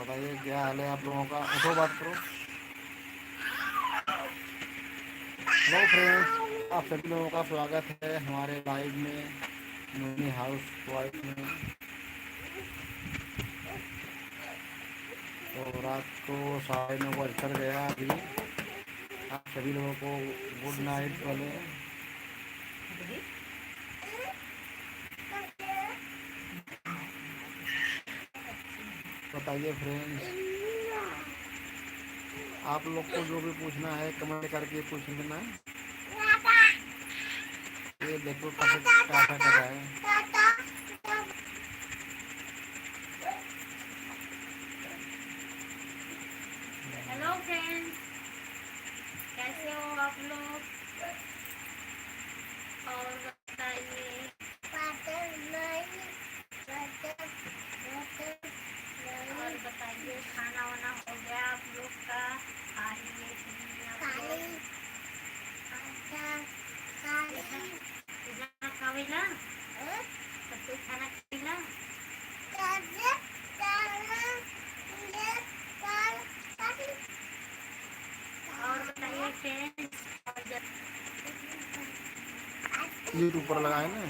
बताइए क्या हाल है आप लोगों का। उठो बात करो। हेलो फ्रेंड्स, आप सभी लोगों का स्वागत है हमारे लाइव में मुन्नी हाउस वाइफ में। तो रात को 9:30 बज कर गया अभी। आप सभी लोगों को गुड नाइट बोले। बताइए फ्रेंड्स, आप लोग को जो भी पूछना है कमेंट करके पूछ लेना। ये देखो कैसे टाटा कर रहा है। हेलो फ्रेंड्स, कैसे हो आप लोग? और बताइए। और बताइए, खाना वाना हो गया आप लोग का? खा लिए कि नहीं आप लोग? खाना खावेला? सब कोई खाना खावेला? और बताइए फ्रेंड्स। यूट्यूब पर लगाए ना।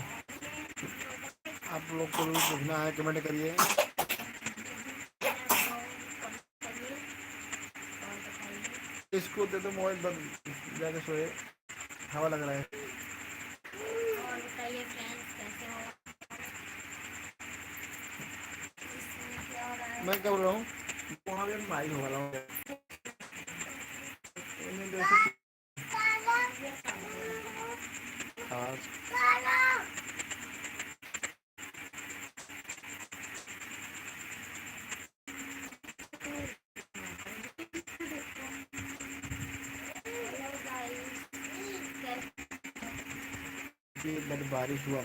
आप लोग को भी पूछना है कमेंट करिए। इसको दे दो मोबाइल बंद जाके सोए, हवा लग रहा है। और बताइए फ्रेंड्स, कैसे हो? मैं क्या बोल रहा हूँ, वहाँ भी माइक हो वाला हूँ। बारिश हुआ